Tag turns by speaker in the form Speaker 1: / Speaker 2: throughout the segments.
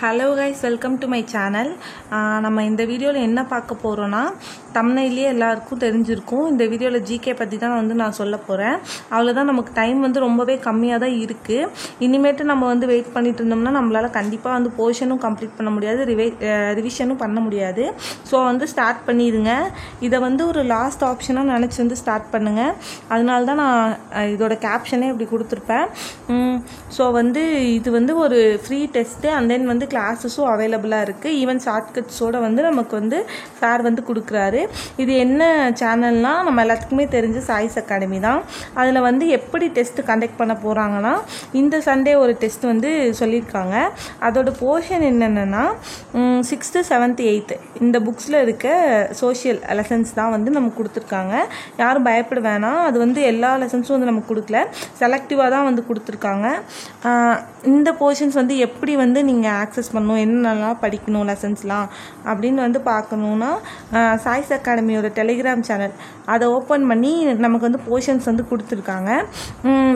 Speaker 1: Hello guys, welcome to my channel. நம்ம இந்த வீடியோவில் என்ன பார்க்க போகிறோன்னா, தம்ப்நெயிலே எல்லாருக்கும் தெரிஞ்சிருக்கும். இந்த வீடியோவில் ஜிகே பற்றி தான் நான் சொல்ல போகிறேன். அவ்வளோதான். நமக்கு டைம் ரொம்பவே கம்மியாக தான் இருக்குது. இனிமேட்டு நம்ம வெயிட் பண்ணிட்டு இருந்தோம்னா நம்மளால் கண்டிப்பாக போர்ஷனும் கம்ப்ளீட் பண்ண முடியாது, ரிவிஷனும் பண்ண முடியாது. ஸோ ஸ்டார்ட் பண்ணிடுங்க. இதை ஒரு லாஸ்ட் ஆப்ஷனாக நினச்சி ஸ்டார்ட் பண்ணுங்கள். அதனால தான் நான் இதோட கேப்ஷனே இப்படி கொடுத்துருப்பேன். ஸோ இது ஒரு ஃப்ரீ டெஸ்ட்டு அண்ட் தென் கிளாஸஸும் அவைலபிளாக இருக்குது. ஈவன் ஷார்ட்கட்ஸோடு நமக்கு சார் கொடுக்குறாரு. இது என்ன சேனல்னால், நம்ம எல்லாத்துக்குமே தெரிஞ்ச சாய்ஸ் அகாடமி தான். அதில் எப்படி டெஸ்ட் கண்டக்ட் பண்ண போகிறாங்கன்னா, இந்த சண்டே ஒரு டெஸ்ட் சொல்லியிருக்காங்க. அதோட போர்ஷன் என்னென்னா 6th 7th 8th இந்த புக்ஸில் இருக்க சோஷியல் லெசன்ஸ் தான் நமக்கு கொடுத்துருக்காங்க. யாரும் பயப்பட வேணாம். அது எல்லா லெசன்ஸும் நமக்கு கொடுக்கல, செலக்டிவாக தான் கொடுத்துருக்காங்க. இந்த போர்ஷன்ஸ் எப்படி நீங்கள் ஆக்சஸ் பண்ணணும், என்னென்னலாம் படிக்கணும் லெசன்ஸ்லாம் அப்படின்னு பார்க்கணுன்னா, சாய்ஸ் அகாடமியோட டெலிகிராம் சேனல் அதை ஓப்பன் பண்ணி நமக்கு போர்ஷன்ஸ் கொடுத்துருக்காங்க.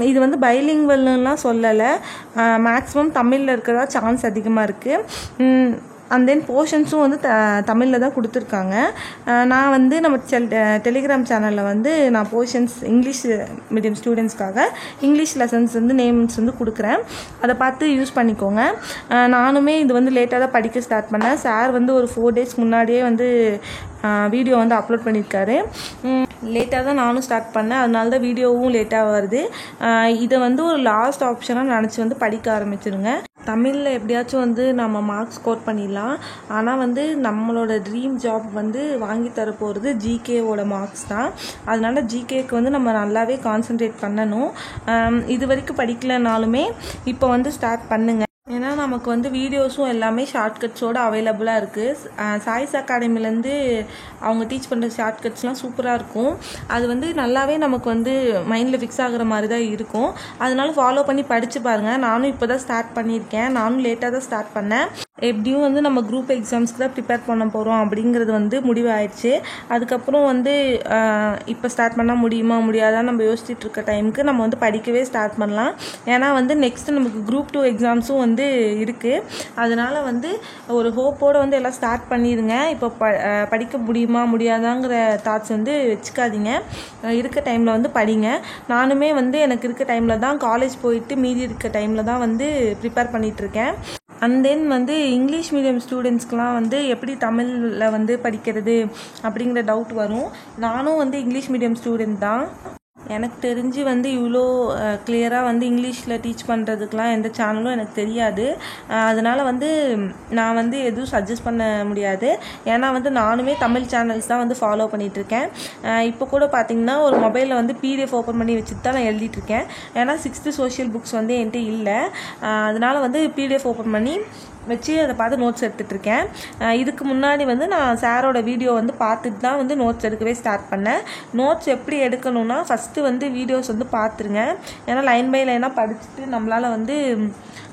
Speaker 1: இது பைலிங்குவல்லாம் சொல்லலை, மேக்ஸிமம் தமிழில் இருக்கிறதா சான்ஸ் அதிகமாக இருக்குது. அண்ட் தென் போர்ஷன்ஸும் தமிழில் தான் கொடுத்துருக்காங்க. நான் நம்ம டெலிகிராம் சேனலில் நான் போர்ஷன்ஸ் இங்கிலீஷ் மீடியம் ஸ்டூடெண்ட்ஸ்க்காக இங்கிலீஷ் லெசன்ஸ் நேம்ஸ் கொடுக்குறேன். அதை பார்த்து யூஸ் பண்ணிக்கோங்க. நானுமே இது லேட்டாக தான் படிக்க ஸ்டார்ட் பண்ணேன். சார் ஒரு 4 days முன்னாடியே வீடியோ அப்லோட் பண்ணியிருக்காரு. லேட்டாக தான் நானும் ஸ்டார்ட் பண்ணேன். அதனால தான் வீடியோவும் லேட்டாக வருது. இதை ஒரு லாஸ்ட் ஆப்ஷனாக நினச்சி படிக்க ஆரம்பிச்சிருங்க. தமிழில் எப்படியாச்சும் நம்ம மார்க்ஸ் ஸ்கோர் பண்ணிடலாம். ஆனால் நம்மளோட ட்ரீம் ஜாப் வாங்கி தர போகிறது ஜிகேவோட மார்க்ஸ் தான். அதனால ஜிகேக்கு நம்ம நல்லாவே கான்சென்ட்ரேட் பண்ணணும். இது வரைக்கும் படிக்கலைனாலுமே இப்போ ஸ்டார்ட் பண்ணுங்கள். ஏன்னா நமக்கு வீடியோஸும் எல்லாமே ஷார்ட்கட்ஸோடு அவைலபிளாக இருக்குது. சாய்ஸ் அகாடமிலேருந்து அவங்க டீச் பண்ணுற ஷார்ட்கட்ஸ்லாம் சூப்பராக இருக்கும். அது நல்லாவே நமக்கு மைண்டில் ஃபிக்ஸ் ஆகிற மாதிரி தான் இருக்கும். அதனால ஃபாலோ பண்ணி படித்து பாருங்கள். நானும் இப்போ தான் ஸ்டார்ட் பண்ணியிருக்கேன். நானும் லேட்டாக தான் ஸ்டார்ட் பண்ணேன். எப்படியும் நம்ம குரூப் எக்ஸாம்ஸ்க்கு தான் ப்ரிப்பேர் பண்ண போகிறோம் அப்படிங்கிறது முடிவாயிடுச்சு. அதுக்கப்புறம் இப்போ ஸ்டார்ட் பண்ணால் முடியுமா முடியாதா நம்ம யோசிச்சுட்டு இருக்க டைமுக்கு நம்ம படிக்கவே ஸ்டார்ட் பண்ணலாம். ஏன்னா நெக்ஸ்ட்டு நமக்கு குரூப் 2 எக்ஸாம்ஸும் இருக்குது. அதனால் ஒரு ஹோப்போடு எல்லாம் ஸ்டார்ட் பண்ணிடுங்க. இப்போ படிக்க முடியுமா முடியாதாங்கிற தாட்ஸ் வச்சுக்காதீங்க. இருக்க டைமில் படிங்க. நானுமே எனக்கு இருக்க டைமில் தான் காலேஜ் போயிட்டு மீதி இருக்க டைமில் தான் ப்ரிப்பேர் பண்ணிகிட்ருக்கேன். அண்ட் தென் இங்கிலீஷ் மீடியம் ஸ்டூடெண்ட்ஸ்க்கெலாம் எப்படி தமிழில் படிக்கிறது அப்படிங்கிற டவுட் வரும். நானும் இங்கிலீஷ் மீடியம் ஸ்டூடெண்ட் தான். எனக்கு தெரிஞ்சு இவ்வளோ கிளியராக இங்கிலீஷில் டீச் பண்ணுறதுக்கெலாம் எந்த சேனலும் எனக்கு தெரியாது. அதனால் நான் எதுவும் சஜஸ்ட் பண்ண முடியாது. ஏன்னா நானுமே தமிழ் சேனல்ஸ் தான் ஃபாலோ பண்ணிகிட்ருக்கேன். இப்போ கூட பார்த்திங்கன்னா ஒரு மொபைலில் பிடிஎஃப் ஓப்பன் பண்ணி வச்சுட்டு தான் நான் எழுதிட்டுருக்கேன். ஏன்னா 6th சோஷியல் புக்ஸ் என்கிட்ட இல்லை. அதனால் பிடிஎஃப் ஓப்பன் பண்ணி வச்சு அதை பார்த்து நோட்ஸ் எடுத்துகிட்ருக்கேன். இதுக்கு முன்னாடி நான் சாரோட வீடியோ பார்த்துட்டு தான் நோட்ஸ் எடுக்கவே ஸ்டார்ட் பண்ணேன். நோட்ஸ் எப்படி எடுக்கணும்னா, ஃபஸ்ட்டு வீடியோஸ் பார்த்துருங்க. ஏன்னா லைன் பை லைனாக படிச்சுட்டு நம்மளால்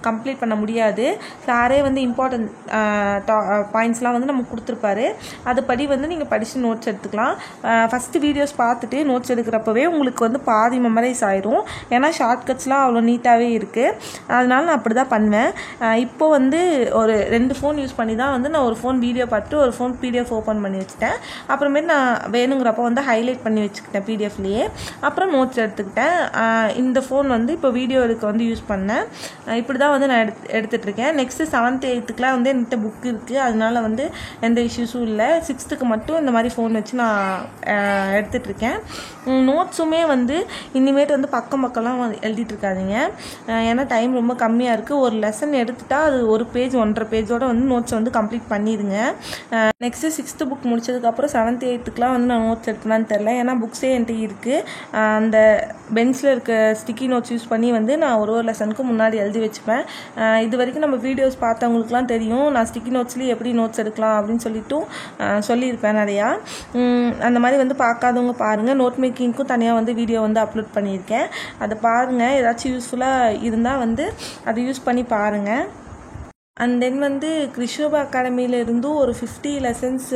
Speaker 1: கம்ப்ளீட் பண்ண முடியாது. சாரே இம்பார்ட்டன்ட் பாயிண்ட்ஸ்லாம் நமக்கு கொடுத்துருப்பாரு. அதுபடி நீங்கள் படித்து நோட்ஸ் எடுத்துக்கலாம். ஃபஸ்ட்டு வீடியோஸ் பார்த்துட்டு நோட்ஸ் எடுக்கிறப்பவே உங்களுக்கு பாதி மெமரைஸ் ஆயிரும். ஏன்னா ஷார்ட்கட்ஸ்லாம் அவ்வளோ நீட்டாகவே இருக்குது. அதனால நான் அப்படி தான் பண்ணுவேன். இப்போ ஒரு 2 ஃபோன் யூஸ் பண்ணி தான் நான் ஒரு ஃபோன் வீடியோ பார்த்துட்டு ஒரு ஃபோன் பிடிஎஃப் ஓப்பன் பண்ணி வச்சுட்டேன். அப்புறமேட்டு நான் வேணுங்கிறப்ப ஹைலைட் பண்ணி வச்சுக்கிட்டேன் பிடிஎஃப்லேயே. அப்புறம் நோட்ஸ் எடுத்துக்கிட்டேன். இந்த ஃபோன் இப்போ வீடியோ எடுக்க யூஸ் பண்ணேன். இப்படி தான் நான் எடுத்துகிட்ருக்கேன். நெக்ஸ்ட்டு 7th 8thக்குலாம் என்கிட்ட புக் இருக்குது. அதனால எந்த இஷ்யூஸும் இல்லை. 6th மட்டும் இந்த மாதிரி ஃபோன் வச்சு நான் எடுத்துகிட்ருக்கேன். நோட்ஸுமே இனிமேட்டு பக்கம்லாம் எழுதிட்டுருக்காதீங்க. ஏன்னா டைம் ரொம்ப கம்மியாக இருக்குது. ஒரு லெசன் எடுத்துட்டா அது ஒரு பேஜ் 1.5 பேஜோட நோட்ஸை கம்ப்ளீட் பண்ணிடுங்க. நெக்ஸ்ட்டு 6th புக் முடிச்சதுக்கப்புறம் 7th 8thக்குலாம் நான் நோட்ஸ் எடுக்கலான்னு தெரில. ஏன்னா புக்ஸே என்கிட்ட இருக்குது. அந்த பென்ச்சில் இருக்க ஸ்டிக்கி நோட்ஸ் யூஸ் பண்ணி நான் ஒரு லெசனுக்கு முன்னாடி எழுதி வச்சுப்பேன். இது வரைக்கும் நம்ம வீடியோஸ் பார்த்தவங்களுக்குலாம் தெரியும், நான் ஸ்டிக்கி நோட்ஸ்லேயே எப்படி நோட்ஸ் எடுக்கலாம் அப்படின்னு சொல்லியிருப்பேன் நிறையா. அந்த மாதிரி பார்க்காதவங்க பாருங்கள். நோட் மேக்கிங்க்கும் தனியாக வீடியோ அப்லோட் பண்ணியிருக்கேன். அதை பாருங்கள். ஏதாச்சும் யூஸ்ஃபுல்லாக இருந்தால் அதை யூஸ் பண்ணி பாருங்கள். அண்ட் தென் கிறிஷோபா அகாடமியிலேருந்தும் ஒரு 50 லெசன்ஸ்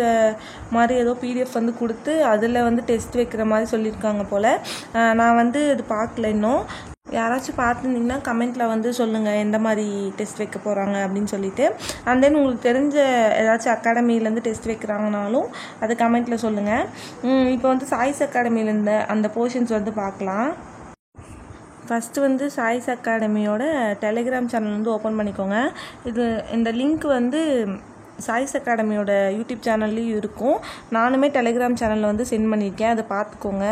Speaker 1: மாதிரி ஏதோ பிடிஎஃப் கொடுத்து அதில் டெஸ்ட் வைக்கிற மாதிரி சொல்லியிருக்காங்க போல். நான் இது பார்க்கல இன்னும். யாராச்சும் பார்த்துருந்தீங்கன்னா கமெண்ட்டில் வந்து சொல்லுங்கள் எந்த மாதிரி டெஸ்ட் வைக்க போகிறாங்க அப்படின்னு சொல்லிட்டு. அண்ட் தென் உங்களுக்கு தெரிஞ்ச ஏதாச்சும் அகாடமிலேருந்து டெஸ்ட் வைக்கிறாங்கனாலும் அதை கமெண்ட்டில் சொல்லுங்கள். இப்போ வந்து சாய்ஸ் அகாடமிலேருந்து அந்த போர்ஷன்ஸ் வந்து பார்க்கலாம். ஃபஸ்ட்டு வந்து சாய்ஸ் அகாடமியோட டெலிகிராம் சேனல் வந்து ஓப்பன் பண்ணிக்கோங்க. இந்த லிங்க் வந்து சாய்ஸ் அகாடமியோட யூடியூப் சேனல்லையும் இருக்கும். நானுமே டெலிகிராம் சேனலில் வந்து சென்ட் பண்ணியிருக்கேன், அதை பார்த்துக்கோங்க.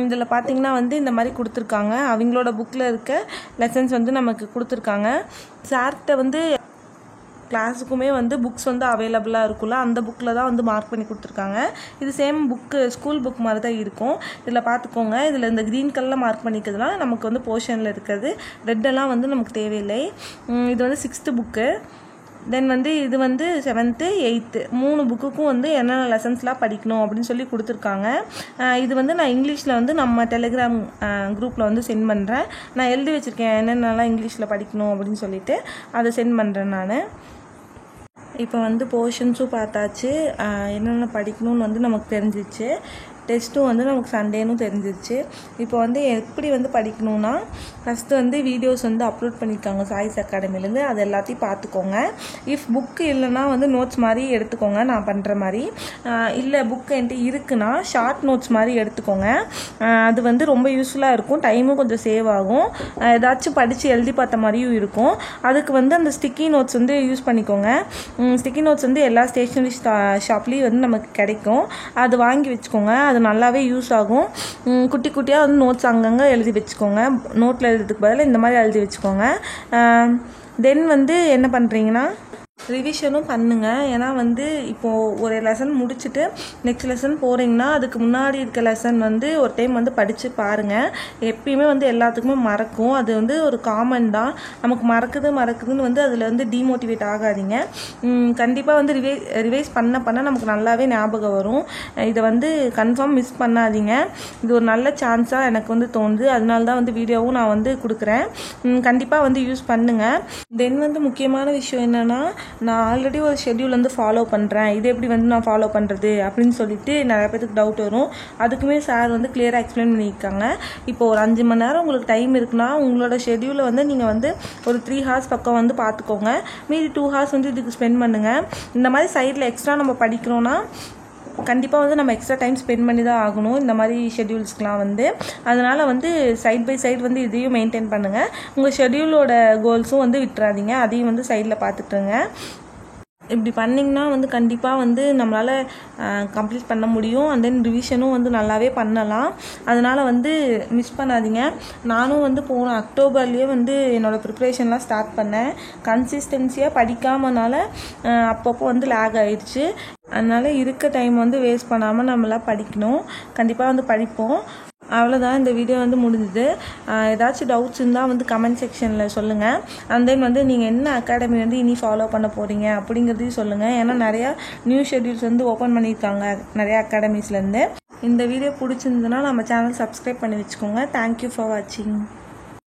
Speaker 1: இதில் பார்த்திங்கன்னா வந்து இந்த மாதிரி கொடுத்துருக்காங்க. அவங்களோட புக்கில் இருக்க லெசன்ஸ் வந்து நமக்கு கொடுத்துருக்காங்க. சார்கிட்ட வந்து கிளாஸுக்குமே வந்து புக்ஸ் வந்து அவைலபிளாக இருக்கும்ல, அந்த புக்கில் தான் வந்து மார்க் பண்ணி கொடுத்துருக்காங்க. இது சேம் புக்கு, ஸ்கூல் புக் மாதிரி தான் இருக்கும். இதில் பார்த்துக்கோங்க. இதில் இந்த க்ரீன் கலரில் மார்க் பண்ணிக்கிறதுலாம் நமக்கு வந்து போர்ஷனில் இருக்கிறது. ரெட்டெல்லாம் வந்து நமக்கு தேவையில்லை. இது வந்து 6th புக்கு. தென் வந்து இது வந்து 7th 8th 3 புக்குக்கும் வந்து என்னென்ன லெசன்ஸ்லாம் படிக்கணும் அப்படின்னு சொல்லி கொடுத்துருக்காங்க. இது வந்து நான் இங்கிலீஷில் வந்து நம்ம டெலிகிராம் குரூப்பில் வந்து சென்ட் பண்ணுறேன். நான் எழுதி வச்சுருக்கேன் என்னென்னலாம் இங்கிலீஷில் படிக்கணும் அப்படின்னு சொல்லிட்டு அதை சென்ட் பண்ணுறேன் நான். இப்போ வந்து போர்ஷன்ஸும் பார்த்தாச்சு, என்னென்ன படிக்கணும்னு வந்து நமக்கு தெரிஞ்சிச்சு. டெஸ்ட்டும் வந்து நமக்கு சண்டேனும் தெரிஞ்சிச்சு. இப்போ வந்து எப்படி வந்து படிக்கணும்னா, ஃபஸ்ட்டு வந்து வீடியோஸ் வந்து அப்லோட் பண்ணியிருக்காங்க சாய்ஸ் அகாடமிலேருந்து, அது எல்லாத்தையும் பார்த்துக்கோங்க. இஃப் புக்கு இல்லைன்னா வந்து நோட்ஸ் மாதிரி எடுத்துக்கோங்க, நான் பண்ணுற மாதிரி. இல்லை புக்கு என்கிட்ட இருக்குன்னா ஷார்ட் நோட்ஸ் மாதிரி எடுத்துக்கோங்க. அது வந்து ரொம்ப யூஸ்ஃபுல்லாக இருக்கும், டைமும் கொஞ்சம் சேவ் ஆகும், ஏதாச்சும் படித்து எழுதி பார்த்த மாதிரியும் இருக்கும். அதுக்கு வந்து அந்த ஸ்டிக்கி நோட்ஸ் வந்து யூஸ் பண்ணிக்கோங்க. ஸ்டிக்கி நோட்ஸ் வந்து எல்லா ஸ்டேஷ்னரி ஷாப்லேயும் வந்து நமக்கு கிடைக்கும். அது வாங்கி வச்சுக்கோங்க, அது நல்லாவே யூஸ் ஆகும். குட்டி குட்டியாக வந்து நோட்ஸ் அங்கங்கே எழுதி வச்சுக்கோங்க. நோட்டில் எழுதுறதுக்கு பதிலாக இந்த மாதிரி எழுதி வச்சுக்கோங்க. தென் வந்து என்ன பண்ணுறீங்கன்னா ரிவிஷனும் பண்ணுங்கள். ஏன்னா வந்து இப்போது ஒரு லெசன் முடிச்சுட்டு நெக்ஸ்ட் லெசன் போகிறீங்கன்னா அதுக்கு முன்னாடி இருக்க லெசன் வந்து ஒரு டைம் வந்து படித்து பாருங்கள். எப்பயுமே வந்து எல்லாத்துக்குமே மறக்கும், அது வந்து ஒரு காமன் தான். நமக்கு மறக்குதுன்னு வந்து அதில் வந்து டிமோட்டிவேட் ஆகாதீங்க. கண்டிப்பாக வந்து ரிவைஸ் பண்ண நமக்கு நல்லாவே ஞாபகம் வரும். இதை வந்து கன்ஃபார்ம் மிஸ் பண்ணாதீங்க. இது ஒரு நல்ல சான்ஸாக எனக்கு வந்து தோணுது. அதனால தான் வந்து வீடியோவும் நான் வந்து கொடுக்குறேன். கண்டிப்பாக வந்து யூஸ் பண்ணுங்கள். தென் வந்து முக்கியமான விஷயம் என்னென்னா, நான் ஆல்ரெடி ஒரு ஷெட்யூல் வந்து ஃபாலோ பண்ணுறேன், இது எப்படி வந்து நான் ஃபாலோ பண்ணுறது அப்படின்னு சொல்லிட்டு நிறைய பேருக்கு டவுட் வரும். அதுக்குமே சார் வந்து கிளியராக எக்ஸ்பிளைன் பண்ணியிருக்காங்க. இப்போ ஒரு 5 மணி நேரம் உங்களுக்கு டைம் இருக்குன்னா உங்களோட ஷெட்யூலை வந்து நீங்கள் வந்து ஒரு 3 hours பக்கம் வந்து பார்த்துக்கோங்க. மீதி 2 hours வந்து இதுக்கு ஸ்பெண்ட் பண்ணுங்கள். இந்த மாதிரி சைடில் எக்ஸ்ட்ரா நம்ம படிக்கிறோன்னா கண்டிப்பாக வந்து நம்ம எக்ஸ்ட்ரா டைம் ஸ்பெண்ட் பண்ணி தான் ஆகணும் இந்த மாதிரி ஷெட்யூல்ஸ்க்கெலாம் வந்து. அதனால் வந்து சைட் பை சைடு வந்து இதையும் மெயின்டைன் பண்ணுங்கள். உங்கள் ஷெட்யூலோட கோல்ஸும் வந்து விட்டுறாதீங்க, அதையும் வந்து சைடில் பார்த்துட்டுருங்க. இப்படி பண்ணிங்கன்னா வந்து கண்டிப்பாக வந்து நம்மளால் கம்ப்ளீட் பண்ண முடியும். அண்ட் தென் ரிவிஷனும் வந்து நல்லாவே பண்ணலாம். அதனால் வந்து மிஸ் பண்ணாதீங்க. நானும் வந்து போன அக்டோபர்லேயே வந்து என்னோடய ப்ரிப்ரேஷன்லாம் ஸ்டார்ட் பண்ணேன். கன்சிஸ்டன்சியாக படிக்காமனால அப்பப்போ வந்து லேக் ஆயிடுச்சு. அதனால் இருக்க டைம் வந்து வேஸ்ட் பண்ணாமல் நம்மளாம் படிக்கணும். கண்டிப்பாக வந்து படிப்போம். அவ்வளோதான், இந்த வீடியோ வந்து முடிஞ்சுது. ஏதாச்சும் டவுட்ஸ் இருந்தால் வந்து கமெண்ட் செக்ஷனில் சொல்லுங்கள். அண்ட் தென் வந்து நீங்கள் என்ன அகாடமி வந்து இனி ஃபாலோ பண்ண போகிறீங்க அப்படிங்கிறதையும் சொல்லுங்கள். ஏன்னா நிறையா நியூ ஷெட்யூல்ஸ் வந்து ஓப்பன் பண்ணியிருக்காங்க நிறையா அகாடமிஸ்லேருந்து. இந்த வீடியோ பிடிச்சிருந்ததுன்னா நம்ம சேனல் சப்ஸ்கிரைப் பண்ணி வச்சுக்கோங்க. தேங்க்யூ ஃபார் வாட்சிங்.